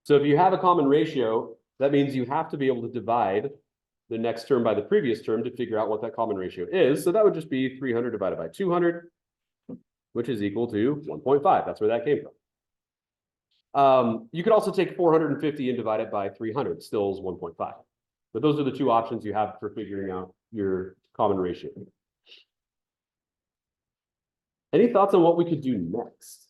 So if you have a common ratio, that means you have to be able to divide the next term by the previous term to figure out what that common ratio is. So that would just be 300 divided by 200, which is equal to 1.5. That's where that came from. You could also take 450 and divide it by 300, still is 1.5. But those are the two options you have for figuring out your common ratio. Any thoughts on what we could do next?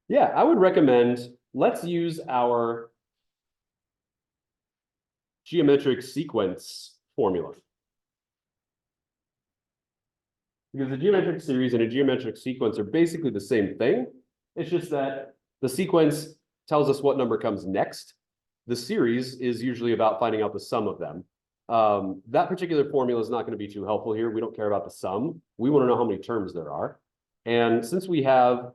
Yeah, I would recommend, let's use our geometric sequence formula. Because a geometric series and a geometric sequence are basically the same thing. It's just that the sequence tells us what number comes next. The series is usually about finding out the sum of them. That particular formula is not going to be too helpful here. We don't care about the sum. We want to know how many terms there are. And since we have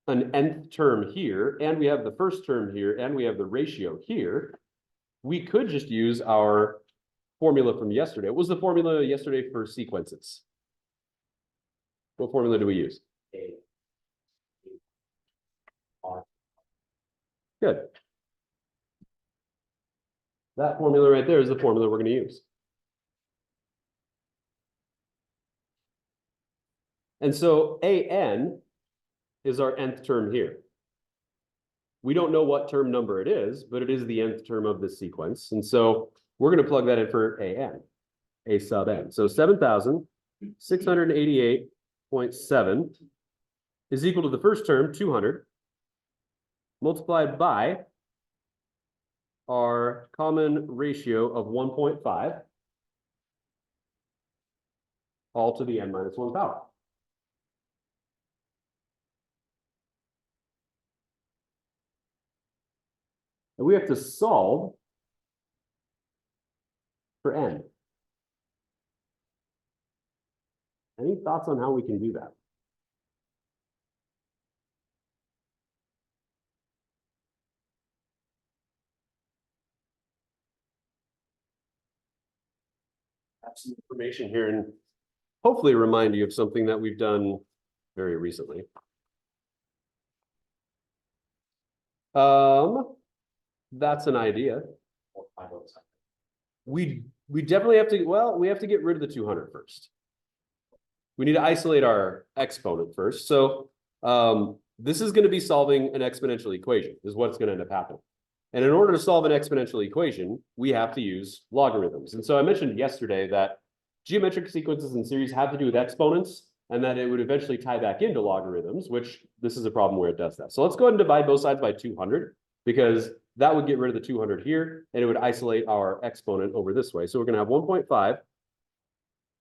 an nth term here, and we have the first term here, and we have the ratio here, we could just use our formula from yesterday. What was the formula yesterday for sequences? What formula do we use? Good. That formula right there is the formula we're going to use. And so AN is our nth term here. We don't know what term number it is, but it is the nth term of this sequence. And so we're going to plug that in for AN, A sub n. So 7,688.7 is equal to the first term, 200, multiplied by our common ratio of 1.5, all to the n minus 1 power. And we have to solve for n. Any thoughts on how we can do that? Have some information here and hopefully remind you of something that we've done very recently. That's an idea. We definitely have to, well, we have to get rid of the 200 first. We need to isolate our exponent first. So this is going to be solving an exponential equation, is what's going to end up happening. And in order to solve an exponential equation, we have to use logarithms. And so I mentioned yesterday that geometric sequences and series have to do with exponents, and that it would eventually tie back into logarithms, which this is a problem where it does that. So let's go ahead and divide both sides by 200, because that would get rid of the 200 here, and it would isolate our exponent over this way. So we're going to have 1.5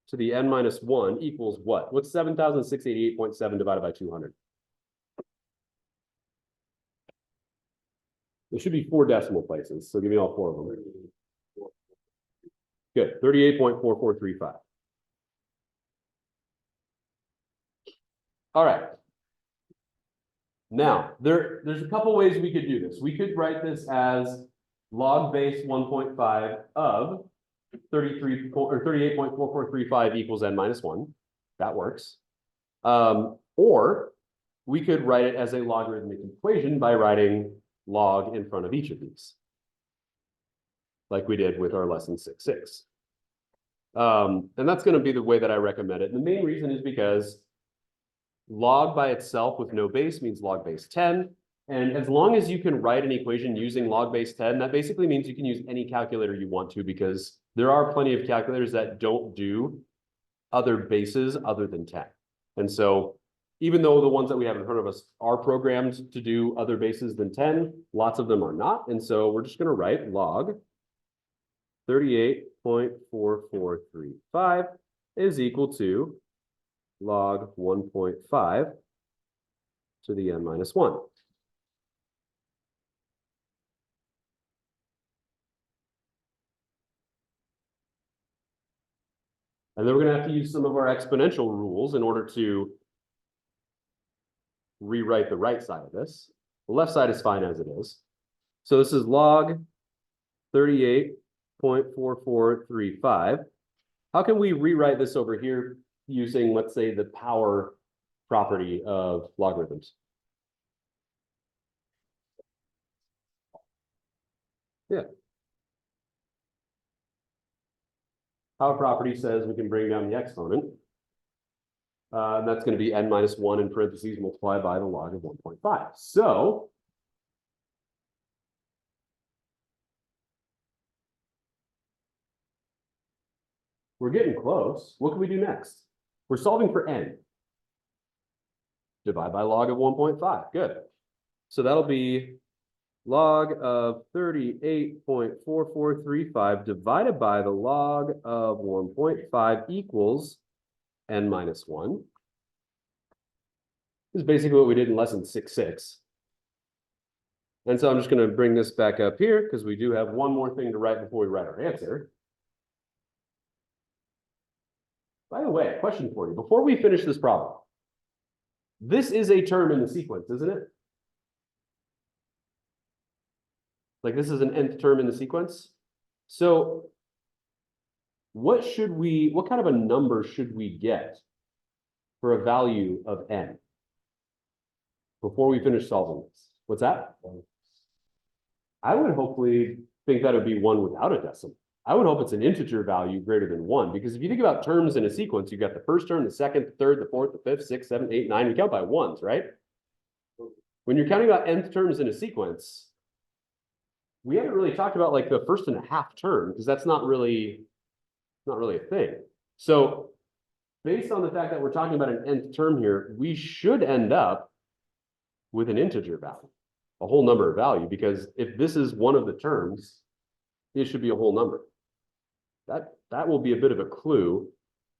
to the n minus 1 equals what? What's 7,688.7 divided by 200? There should be 4 decimal places, so give me all 4 of them. Good, 38.4435. All right. Now, there's a couple ways we could do this. We could write this as log base 1.5 of 38.4435 equals n minus 1. That works. Or we could write it as a logarithmic equation by writing log in front of each of these, like we did with our lesson 6.6. And that's going to be the way that I recommend it. And the main reason is because log by itself with no base means log base 10. And as long as you can write an equation using log base 10, that basically means you can use any calculator you want to, because there are plenty of calculators that don't do other bases other than 10. And so even though the ones that we have in front of us are programmed to do other bases than 10, lots of them are not. And so we're just going to write log 38.4435 is equal to log 1.5 to the n minus 1. And then we're going to have to use some of our exponential rules in order to rewrite the right side of this. The left side is fine as it is. So this is log 38.4435. How can we rewrite this over here using, let's say, the power property of logarithms? Yeah. Power property says we can bring down the exponent. And that's going to be n minus 1 in parentheses multiplied by the log of 1.5. So we're getting close. What can we do next? We're solving for n. Divide by log of 1.5. Good. So that'll be log of 38.4435 divided by the log of 1.5 equals n minus 1. This is basically what we did in lesson 6.6. And so I'm just going to bring this back up here because we do have one more thing to write before we write our answer. By the way, question for you. Before we finish this problem, this is a term in the sequence, isn't it? Like this is an nth term in the sequence. So what kind of a number should we get for a value of n before we finish solving this? What's that? I would hopefully think that would be 1 without a decimal. I would hope it's an integer value greater than 1, because if you think about terms in a sequence, you've got the first term, the second, the third, the fourth, the fifth, sixth, seventh, eighth, 9. We count by ones, right? When you're counting about nth terms in a sequence, we haven't really talked about like the first and a half term, because that's not really a thing. So based on the fact that we're talking about an nth term here, we should end up with an integer value, a whole number value, because if this is one of the terms, it should be a whole number. That will be a bit of a clue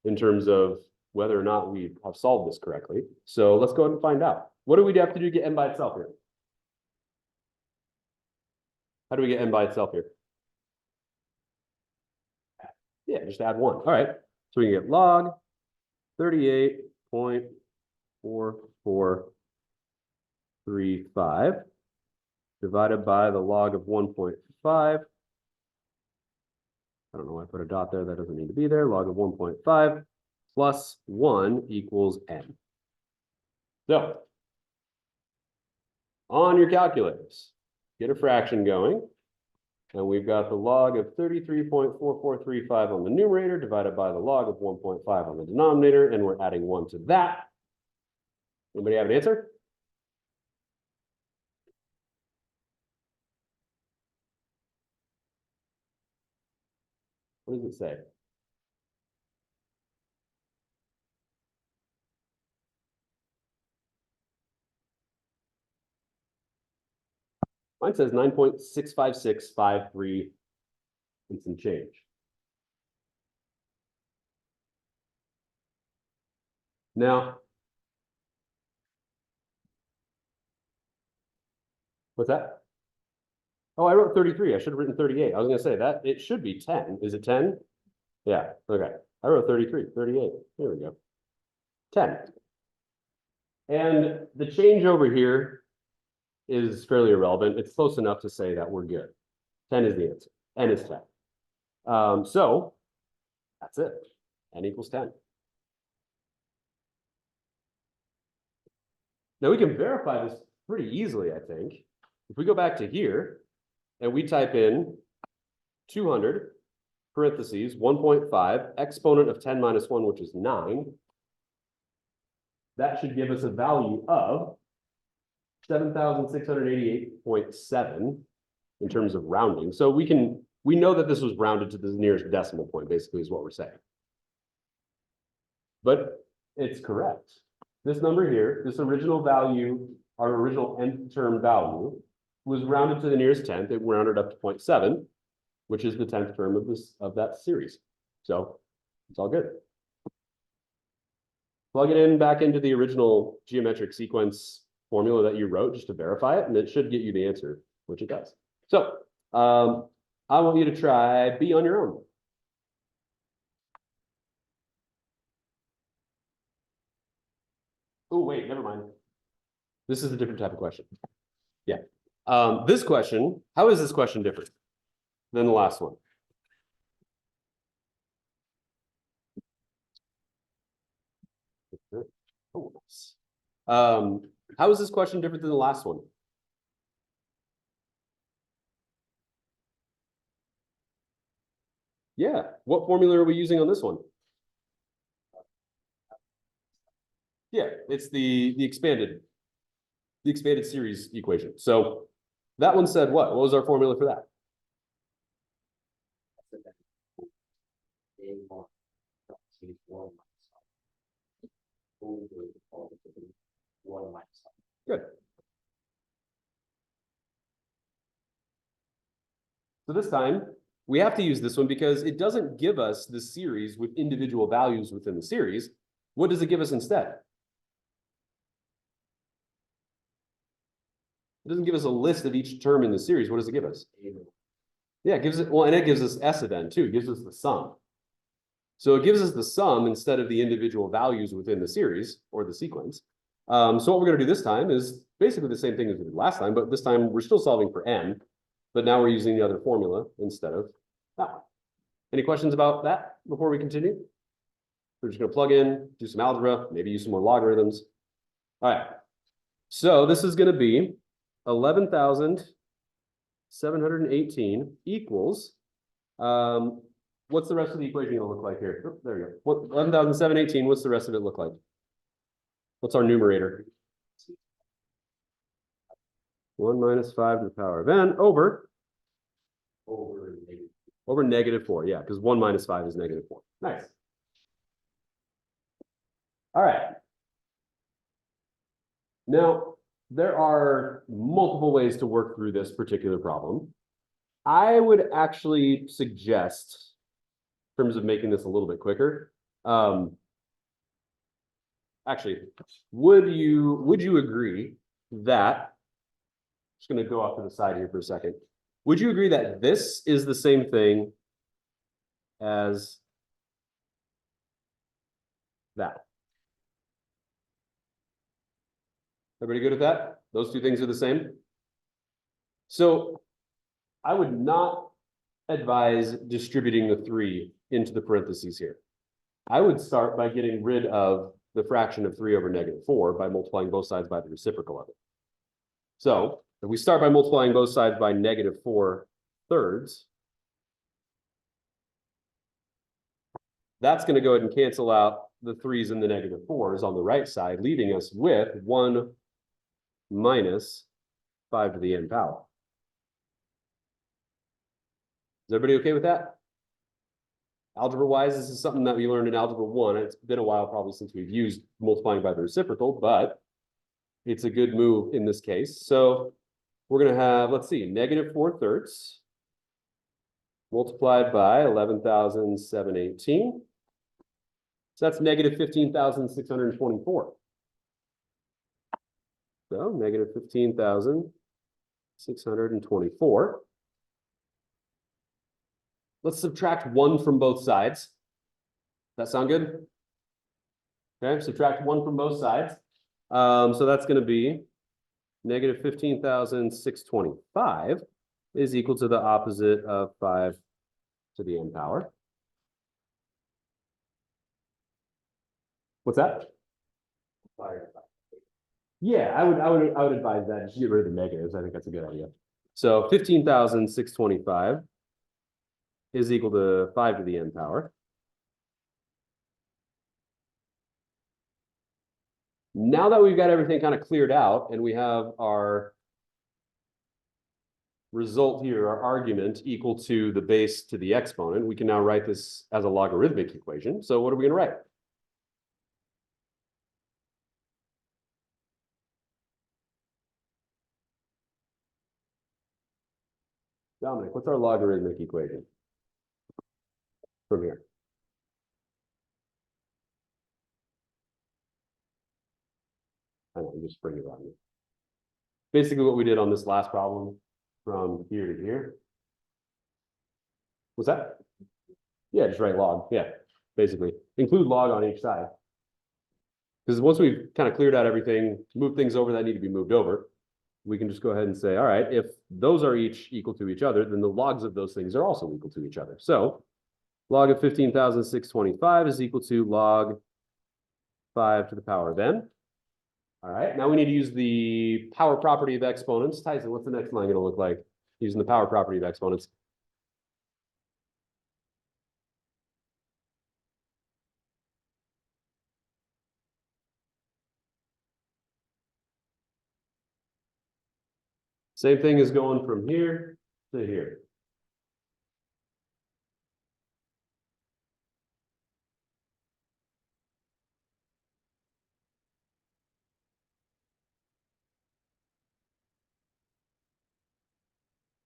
in terms of whether or not we have solved this correctly. So let's go ahead and find out. What do we have to do to get n by itself here? How do we get n by itself here? Yeah, just add 1. All right. So we can get log 38.4435 divided by the log of 1.5. I don't know why I put a dot there. That doesn't need to be there. Log of 1.5 plus 1 equals n. So on your calculators, get a fraction going. And we've got the log of 33.4435 on the numerator divided by the log of 1.5 on the denominator. And we're adding 1 to that. Anybody have an answer? What does it say? Mine says 9.65653 and some change. Now, what's that? Oh, I wrote 33. I should have written 38. I was going to say that it should be 10. Is it 10? Yeah. Okay. I wrote 33, 38. There we go. 10. And the change over here is fairly irrelevant. It's close enough to say that we're good. 10 is the answer. N is 10. So that's it. N equals 10. Now we can verify this pretty easily, I think. If we go back to here and we type in 200 parentheses 1.5 exponent of 10 minus 1, which is 9, that should give us a value of 7,688.7 in terms of rounding. So we know that this was rounded to the nearest decimal point, basically, is what we're saying. But it's correct. This number here, this original value, our original nth term value, was rounded to the nearest 10th. It rounded up to 0.7, which is the 10th term of that series. So it's all good. Plug it in back into the original geometric sequence formula that you wrote just to verify it, and it should get you the answer, which it does. So I want you to try B on your own. Oh, wait, never mind. This is a different type of question. Yeah. This question, how is this question different than the last one? Oh, nice. How is this question different than the last one? Yeah, what formula are we using on this one? Yeah, it's the expanded series equation. So that one said what? What was our formula for that? Good. So this time we have to use this one because it doesn't give us the series with individual values within the series. What does it give us instead? It doesn't give us a list of each term in the series. What does it give us? Yeah, it gives it, well, and it gives us S of n too. It gives us the sum. So it gives us the sum instead of the individual values within the series or the sequence. So what we're going to do this time is basically the same thing as we did last time, but this time we're still solving for n, but now we're using the other formula instead of that one. Any questions about that before we continue? We're just going to plug in, do some algebra, maybe use some more logarithms. All right. So this is going to be 11,718 equals, what's the rest of the equation going to look like here? Oh, there you go. 11,718, what's the rest of it look like? What's our numerator? 1 minus 5 to the power of n over -4. Yeah, because 1 minus 5 is -4. Nice. All right. Now, there are multiple ways to work through this particular problem. I would actually suggest, in terms of making this a little bit quicker, actually, would you agree that, I'm just going to go off to the side here for a second. Would you agree that this is the same thing as that? Everybody good with that? Those two things are the same? So I would not advise distributing the 3 into the parentheses here. I would start by getting rid of the fraction of 3 over -4 by multiplying both sides by the reciprocal of it. So if we start by multiplying both sides by -4/3, that's going to go ahead and cancel out the 3's and the -4's on the right side, leaving us with 1 minus 5 to the n power. Is everybody okay with that? Algebra-wise, this is something that we learned in Algebra 1. It's been a while probably since we've used multiplying by the reciprocal, but it's a good move in this case. So we're going to have, let's see, -4/3 multiplied by 11,718. So that's -15,624. So -15,624. Let's subtract 1 from both sides. That sound good? Okay, subtract 1 from both sides. So that's going to be -15,625 is equal to the opposite of 5 to the n power. What's that? Yeah, I would advise that. Just get rid of the negatives. I think that's a good idea. So 15,625 is equal to 5 to the n power. Now that we've got everything kind of cleared out and we have our result here, our argument equal to the base to the exponent, we can now write this as a logarithmic equation. So what are we going to write? Dominic, what's our logarithmic equation from here? I know, just bring it on you. Basically what we did on this last problem from here to here. What's that? Yeah, just write log. Yeah, basically. Include log on each side. Because once we've kind of cleared out everything, moved things over that need to be moved over, we can just go ahead and say, all right, if those are each equal to each other, then the logs of those things are also equal to each other. So log of 15,625 is equal to log 5 to the power of n. All right, now we need to use the power property of exponents. Tyson, what's the next line going to look like using the power property of exponents? Same thing as going from here to here.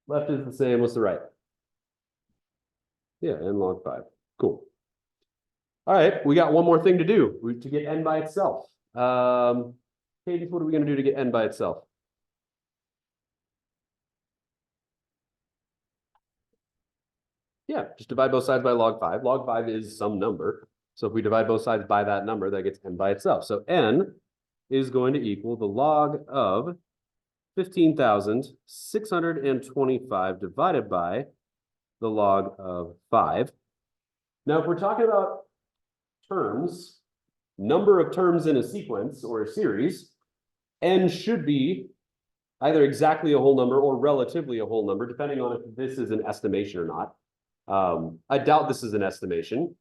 Left is the same. What's the right? Yeah, n log 5. Cool. All right, we got one more thing to do to get n by itself. Cadence, what are we going to do to get n by itself? Yeah, just divide both sides by log 5. Log 5 is some number. So if we divide both sides by that number, that gets n by itself. So n is going to equal the log of 15,625 divided by the log of 5. Now, if we're talking about terms, number of terms in a sequence or a series, n should be either exactly a whole number or relatively a whole number, depending on if this is an estimation or not. I doubt this is an estimation,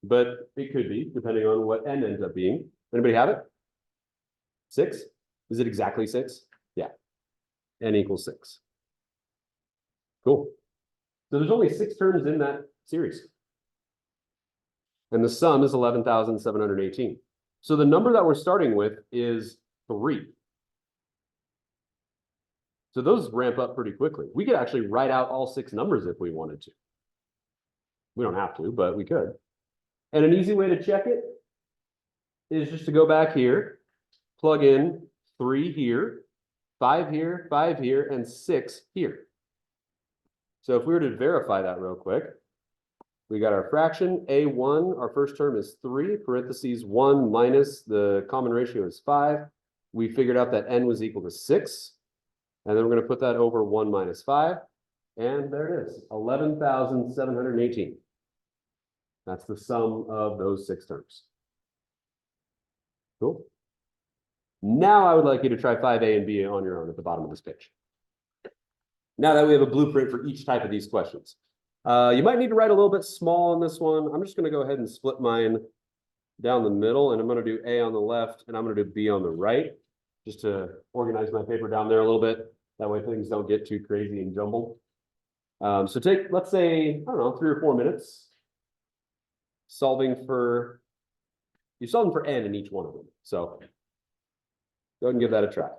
but it could be, depending on what n ends up being. Anybody have it? 6? Is it exactly 6? Yeah. N equals 6. Cool. So there's only 6 terms in that series. And the sum is 11,718. So the number that we're starting with is 3. So those ramp up pretty quickly. We could actually write out all 6 numbers if we wanted to. We don't have to, but we could. And an easy way to check it is just to go back here, plug in 3 here, 5 here, 5 here, and 6 here. So if we were to verify that real quick, we got our fraction, a1, our first term is 3, parentheses 1 minus the common ratio is 5. We figured out that n was equal to 6. And then we're going to put that over 1 minus 5. And there it is, 11,718. That's the sum of those 6 terms. Cool. Now I would like you to try 5a and b on your own at the bottom of this page. Now that we have a blueprint for each type of these questions. You might need to write a little bit small on this one. I'm just going to go ahead and split mine down the middle, and I'm going to do A on the left, and I'm going to do B on the right, just to organize my paper down there a little bit. That way things don't get too crazy and jumbled. So take, let's say, I don't know, 3 or 4 minutes you're solving for n in each one of them. So go ahead and give that a try.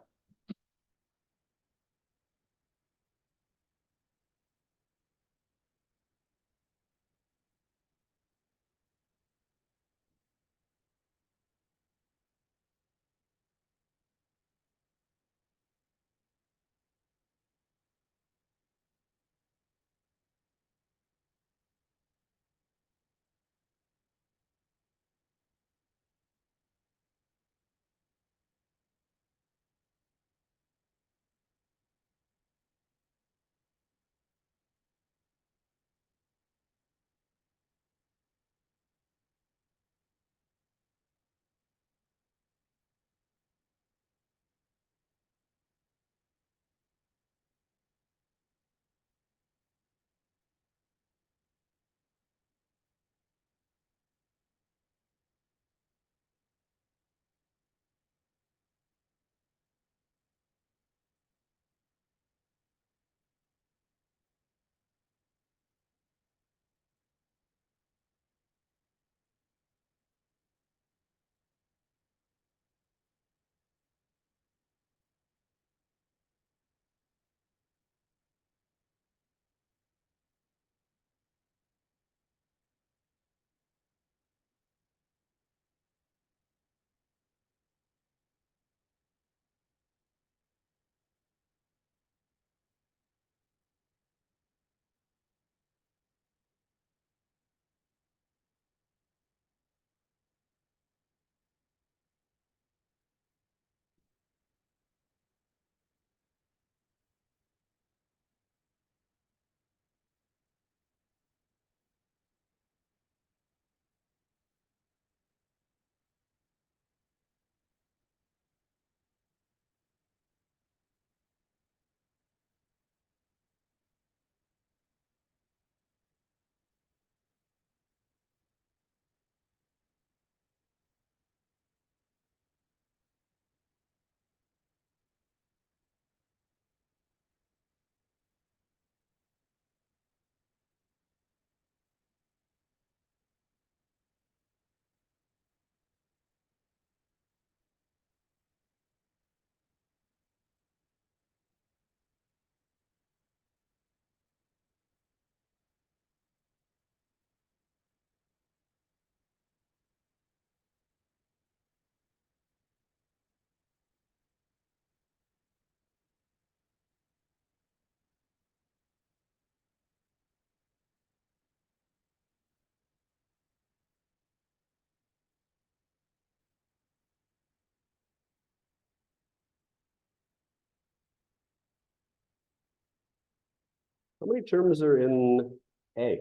How many terms are in A?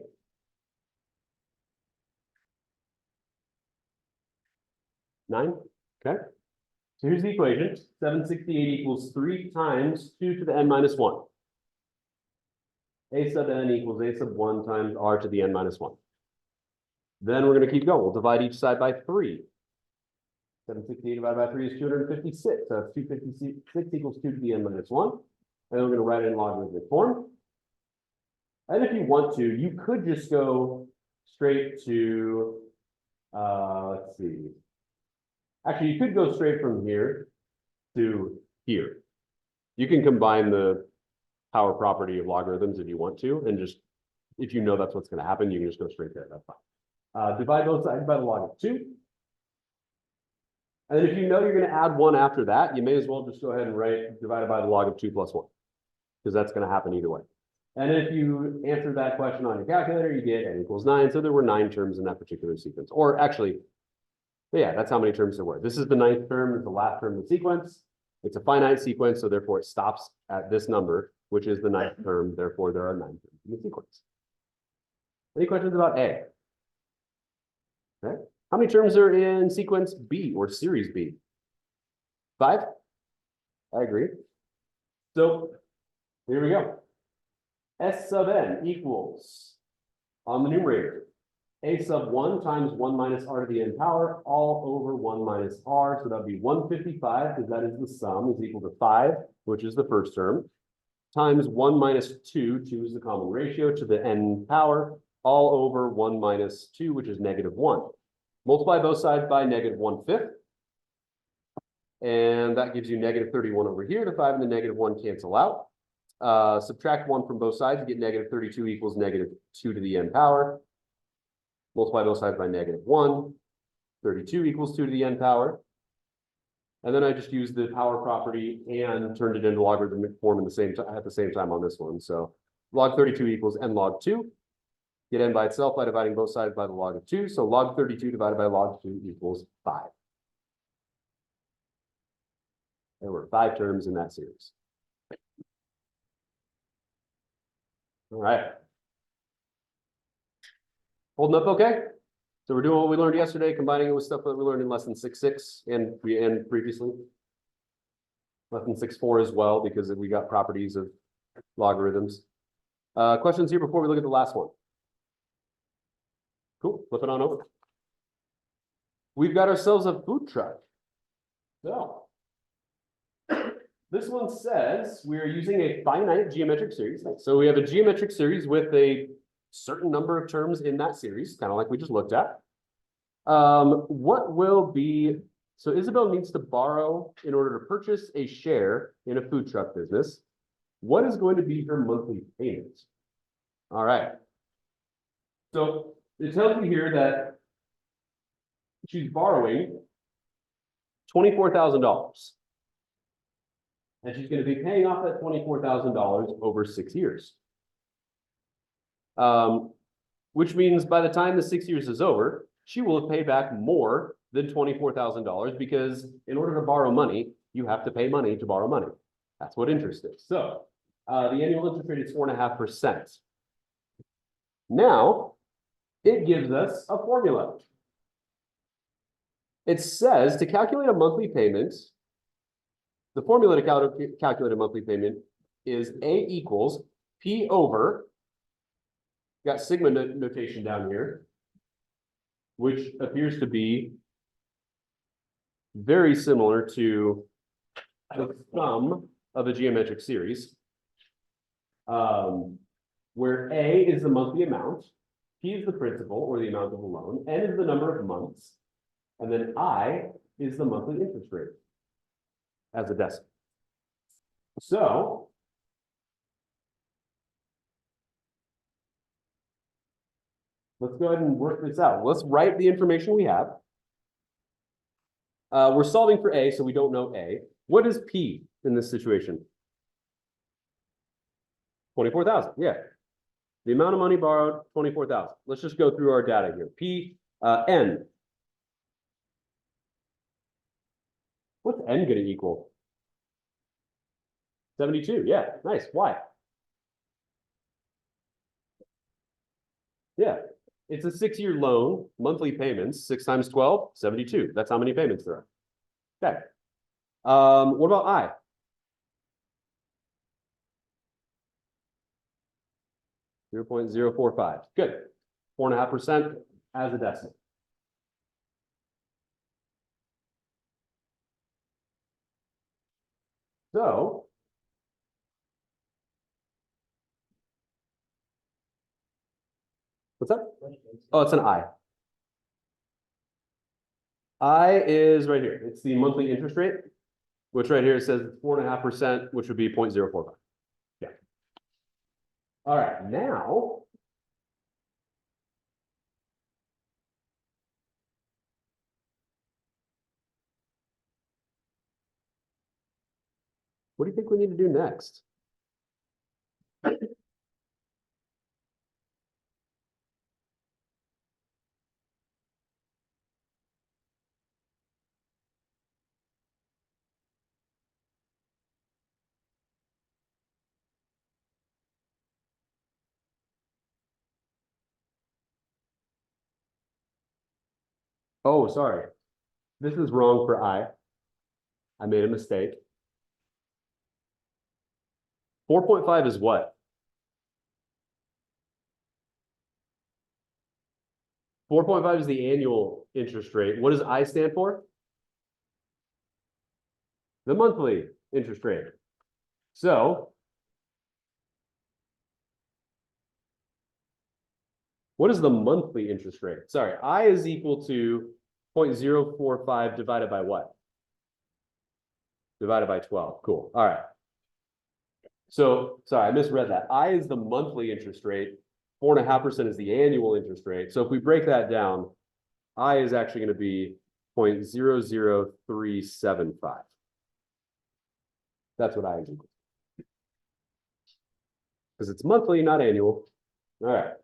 9. Okay. So here's the equation. 768 equals 3 times 2 to the n minus 1. A sub n equals a sub 1 times r to the n minus 1. Then we're going to keep going. We'll divide each side by 3. 768 divided by 3 is 256. So that's 256 equals 2 to the n minus 1. And then we're going to write it in logarithmic form. And if you want to, you could just go straight to, let's see. Actually, you could go straight from here to here. You can combine the power property of logarithms if you want to, and just, if you know that's what's going to happen, you can just go straight there. That's fine. Divide both sides by the log of 2. And then if you know you're going to add 1 after that, you may as well just go ahead and write divided by the log of 2 plus 1, because that's going to happen either way. And if you answer that question on your calculator, you get n equals 9. So there were 9 terms in that particular sequence. Or actually, yeah, that's how many terms there were. This is the 9th term, it's the last term of the sequence. It's a finite sequence, so therefore it stops at this number, which is the 9th term. Therefore, there are 9 terms in the sequence. Any questions about A? Okay. How many terms are in sequence B or series B? 5? I agree. So here we go. S sub n equals, on the numerator, a sub 1 times 1 minus r to the n power, all over 1 minus r. So that would be 155, because that is the sum, is equal to 5, which is the first term, times 1 minus 2, 2 is the common ratio, to the n power, all over 1 minus 2, which is negative 1. Multiply both sides by negative 1/5. And that gives you negative 31 over here. The 5 and the negative 1 cancel out. Subtract 1 from both sides, you get negative 32 equals negative 2 to the n power. Multiply both sides by negative 1. 32 equals 2 to the n power. And then I just used the power property and turned it into logarithmic form at the same time on this one. So log 32 equals n log 2. Get n by itself by dividing both sides by the log of 2. So log 32 divided by log 2 equals 5. There were 5 terms in that series. All right. Holding up okay? So we're doing what we learned yesterday, combining it with stuff that we learned in lesson 6.6 and previously. Lesson 6.4 as well, because we got properties of logarithms. Questions here before we look at the last one? Cool, flip it on over. We've got ourselves a food truck. So this one says we're using a finite geometric series. So we have a geometric series with a certain number of terms in that series, kind of like we just looked at. What will be, so Isabel needs to borrow in order to purchase a share in a food truck business. What is going to be her monthly payment? All right. So it tells me here that she's borrowing $24,000. And she's going to be paying off that $24,000 over 6 years. Which means by the time the 6 years is over, she will have paid back more than $24,000, because in order to borrow money, you have to pay money to borrow money. That's what interest is. So the annual interest rate is 4.5%. Now, it gives us a formula. It says to calculate a monthly payment, the formula to calculate a monthly payment is A equals P over, got sigma notation down here, which appears to be very similar to the sum of a geometric series, where A is the monthly amount, P is the principal or the amount of the loan, N is the number of months, and then I is the monthly interest rate as a decimal. So let's go ahead and work this out. Let's write the information we have. We're solving for A, so we don't know A. What is P in this situation? 24,000, yeah. The amount of money borrowed, 24,000. Let's just go through our data here. P, N. What's N going to equal? 72, yeah, nice. Why? Yeah, it's a 6-year loan, monthly payments, 6 times 12, 72. That's how many payments there are. Okay. What about I? 0.045. Good. 4.5% as a decimal. So what's that? Oh, it's an I. I is right here. It's the monthly interest rate, which right here says 4.5%, which would be 0.045. Yeah. All right, now. What do you think we need to do next? Oh, sorry. This is wrong for I. I made a mistake. 4.5 is what? 4.5 is the annual interest rate. What does I stand for? The monthly interest rate. So what is the monthly interest rate? Sorry, I is equal to 0.045 divided by what? Divided by 12. Cool. All right. So sorry, I misread that. I is the monthly interest rate. 4.5% is the annual interest rate. So if we break that down, I is actually going to be 0.00375. That's what I is equal to. Because it's monthly, not annual. All right.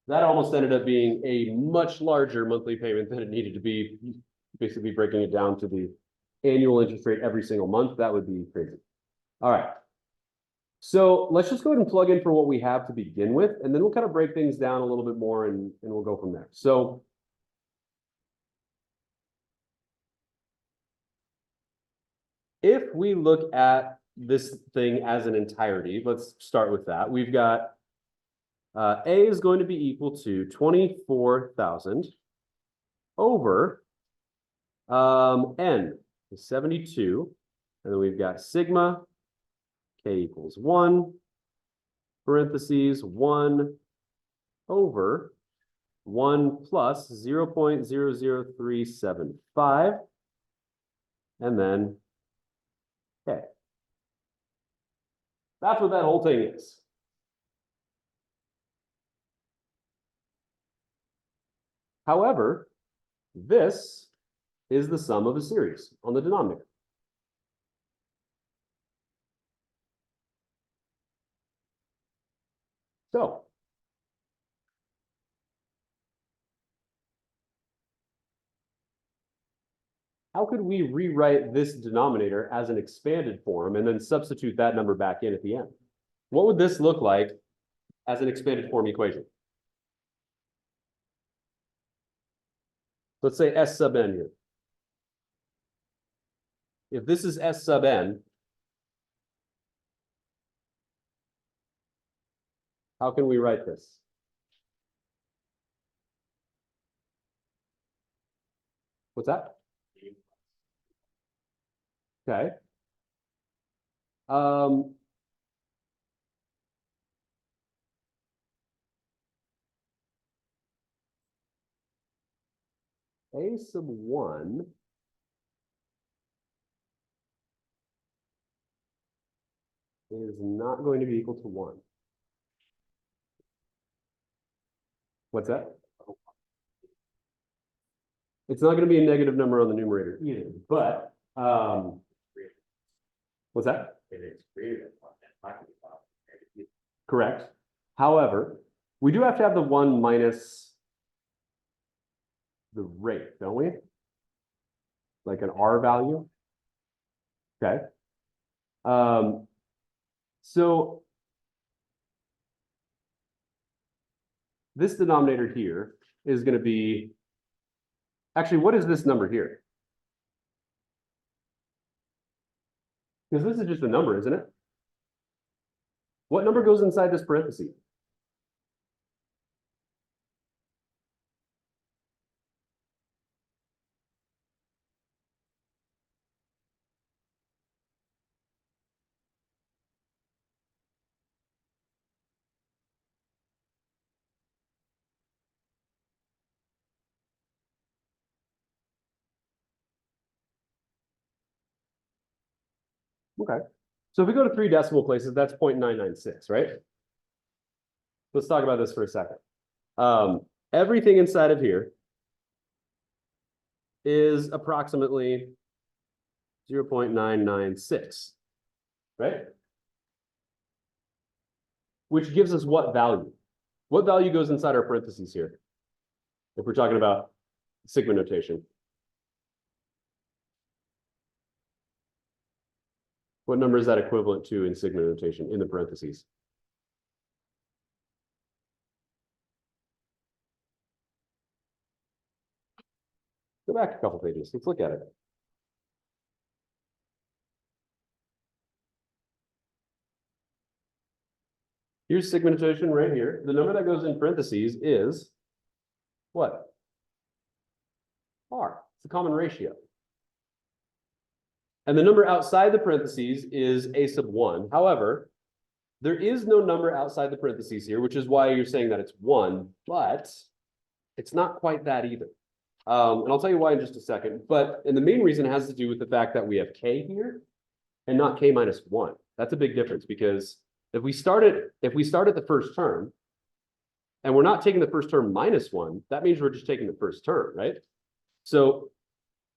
That almost ended up being a much larger monthly payment than it needed to be. Basically breaking it down to the annual interest rate every single month. That would be crazy. All right. So let's just go ahead and plug in for what we have to begin with, and then we'll kind of break things down a little bit more and we'll go from there. So if we look at this thing as an entirety, let's start with that. We've got A is going to be equal to 24,000 over N is 72. And then we've got sigma K equals 1, parentheses 1 over 1 plus 0.00375, and then K. That's what that whole thing is. However, this is the sum of a series on the denominator. So how could we rewrite this denominator as an expanded form and then substitute that number back in at the end? What would this look like as an expanded form equation? Let's say S sub n here. If this is S sub n, how can we write this? What's that? Okay. A sub 1 is not going to be equal to 1. What's that? It's not going to be a negative number on the numerator either, but what's that? Correct. However, we do have to have the 1 minus the rate, don't we? Like an R value. Okay. So this denominator here is going to be, actually, what is this number here? Because this is just a number, isn't it? What number goes inside this parenthesis? Okay. So if we go to 3 decimal places, that's 0.996, right? Let's talk about this for a second. Everything inside of here is approximately 0.996, right? Which gives us what value? What value goes inside our parentheses here? If we're talking about sigma notation. What number is that equivalent to in sigma notation in the parentheses? Go back a couple pages. Let's look at it. Here's sigma notation right here. The number that goes in parentheses is what? R. It's the common ratio. And the number outside the parentheses is a sub 1. However, there is no number outside the parentheses here, which is why you're saying that it's 1, but it's not quite that either. And I'll tell you why in just a second. And the main reason has to do with the fact that we have k here and not k minus 1. That's a big difference because if we start at the first term and we're not taking the first term minus 1, that means we're just taking the first term, right? So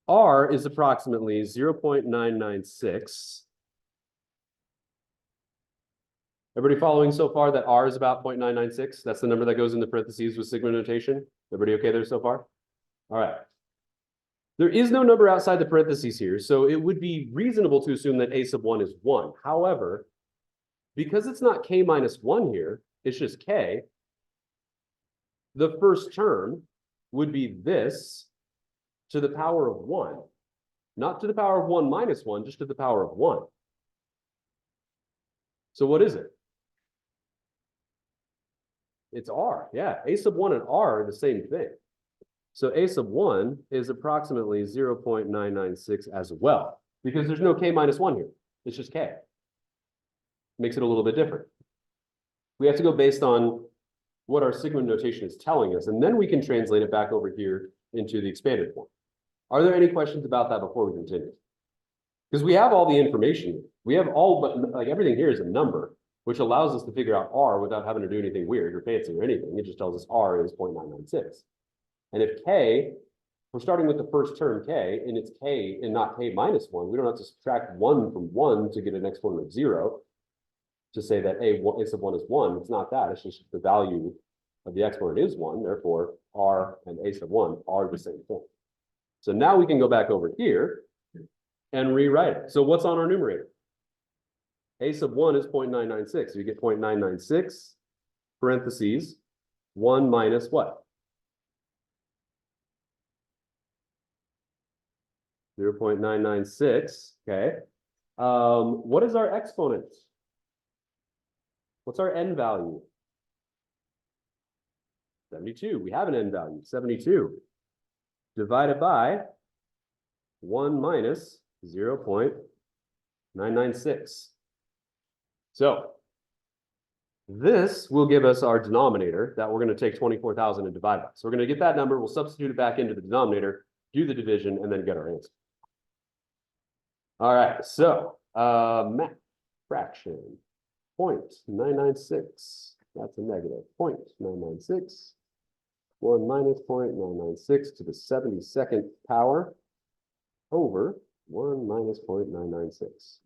R is approximately 0.996. Everybody following so far that R is about 0.996? That's the number that goes in the parentheses with sigma notation. Everybody okay there so far? All right. There is no number outside the parentheses here, so it would be reasonable to assume that a sub 1 is 1. However, because it's not k minus 1 here, it's just k, the first term would be this to the power of 1. Not to the power of 1 minus 1, just to the power of 1. So what is it? It's R. Yeah, a sub 1 and R are the same thing. So a sub 1 is approximately 0.996 as well, because there's no k minus 1 here. It's just k. Makes it a little bit different. We have to go based on what our sigma notation is telling us, and then we can translate it back over here into the expanded form. Are there any questions about that before we continue? Because we have all the information. We have all, but like everything here is a number, which allows us to figure out R without having to do anything weird or fancy or anything. It just tells us R is 0.996. And if K, we're starting with the first term K, and it's K and not K minus 1, we don't have to subtract 1 from 1 to get an exponent of 0 to say that a sub 1 is 1. It's not that. It's just the value of the exponent is 1. Therefore, R and a sub 1 are the same thing. So now we can go back over here and rewrite it. So what's on our numerator? A sub 1 is 0.996. So you get 0.996 parentheses 1 minus what? 0.996. Okay. What is our exponent? What's our n value? 72. We have an n value, 72. Divided by 1 minus 0.996. So this will give us our denominator that we're going to take 24,000 and divide by. So we're going to get that number, we'll substitute it back into the denominator, do the division, and then get our answer. All right, so math fraction, 0.996. That's a negative, 0.996. 1 minus 0.996 to the 72nd power over 1 minus 0.996.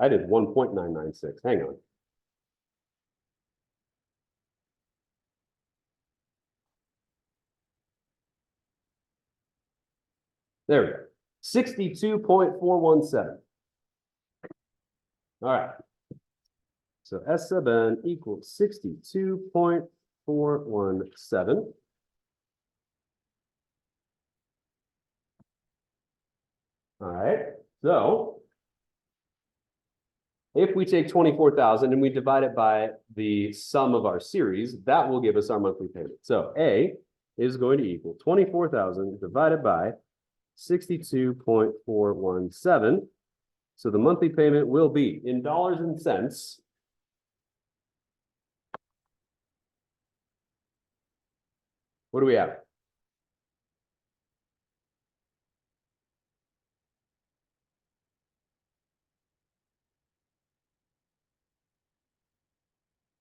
I did 1.996. Hang on. There we go. 62.417. All right. So S sub n equals 62.417. All right. So if we take 24,000 and we divide it by the sum of our series, that will give us our monthly payment. So A is going to equal 24,000 divided by 62.417. So the monthly payment will be, in dollars and cents, what do we have?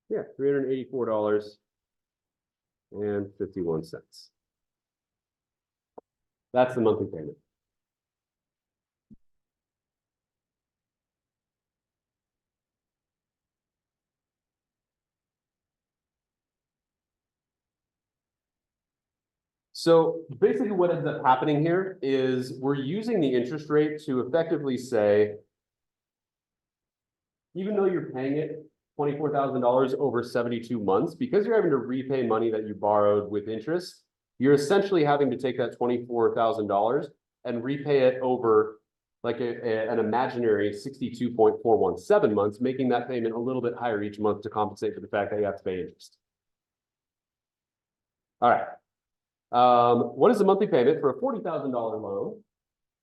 Yeah, $384.51. That's the monthly payment. So basically what ends up happening here is we're using the interest rate to effectively say, even though you're paying it $24,000 over 72 months, because you're having to repay money that you borrowed with interest, you're essentially having to take that $24,000 and repay it over like an imaginary 62.417 months, making that payment a little bit higher each month to compensate for the fact that you have to pay interest. All right. What is the monthly payment for a $40,000 loan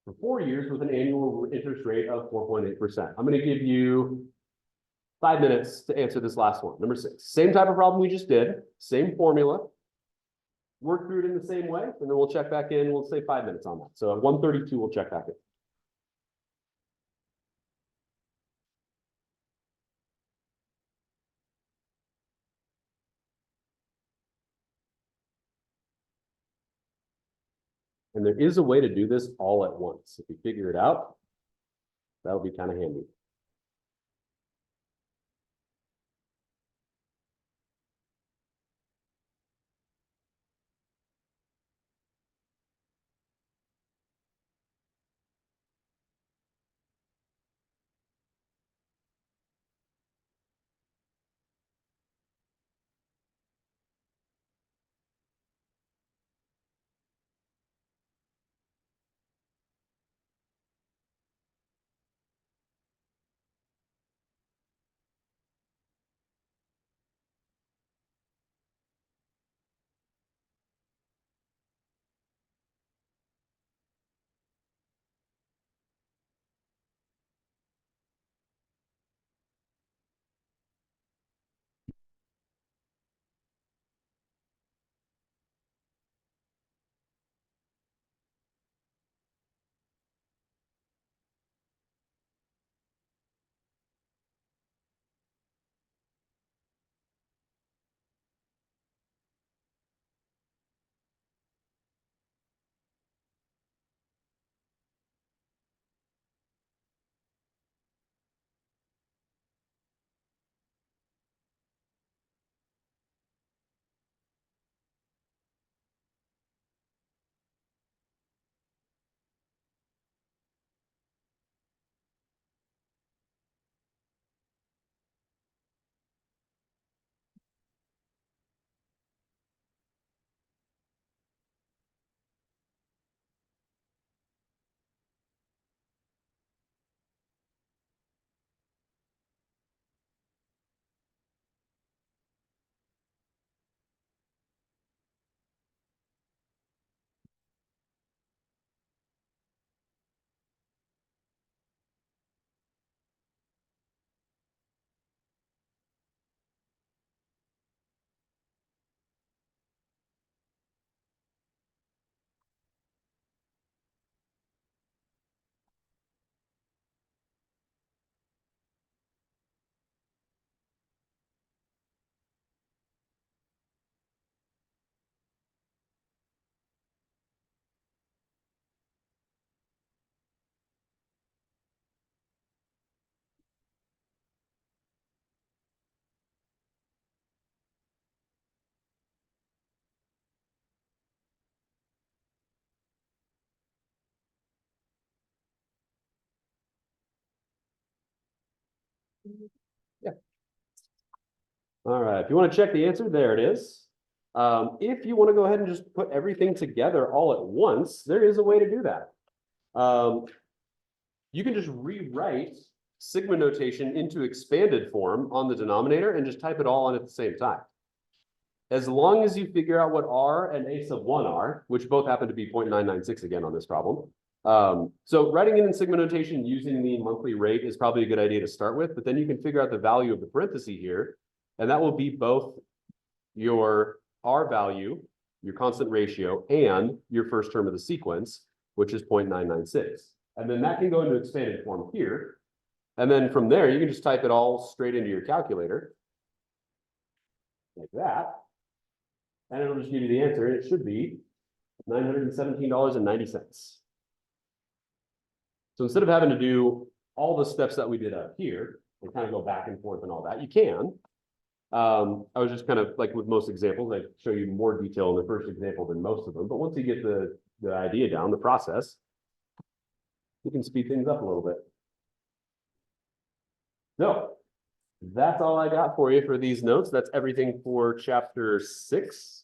for 4 years with an annual interest rate of 4.8%? I'm going to give you 5 minutes to answer this last one. Number 6, same type of problem we just did, same formula. Work through it in the same way, and then we'll check back in. We'll say 5 minutes on that. So at 1:32, we'll check back in. And there is a way to do this all at once. If you figure it out, that'll be kind of handy. Yeah. All right, if you want to check the answer, there it is. If you want to go ahead and just put everything together all at once, there is a way to do that. You can just rewrite sigma notation into expanded form on the denominator and just type it all on at the same time. As long as you figure out what R and A sub 1 are, which both happen to be 0.996 again on this problem. So writing it in sigma notation using the monthly rate is probably a good idea to start with, but then you can figure out the value of the parenthesis here, and that will be both your R value, your constant ratio, and your first term of the sequence, which is 0.996. And then that can go into expanded form here. And then from there, you can just type it all straight into your calculator, like that. And it'll just give you the answer. It should be $917.90. So instead of having to do all the steps that we did up here and kind of go back and forth and all that, you can. I was just kind of like with most examples, I show you more detail in the first example than most of them. But once you get the idea down, the process, you can speed things up a little bit. So that's all I got for you for these notes. That's everything for chapter 6.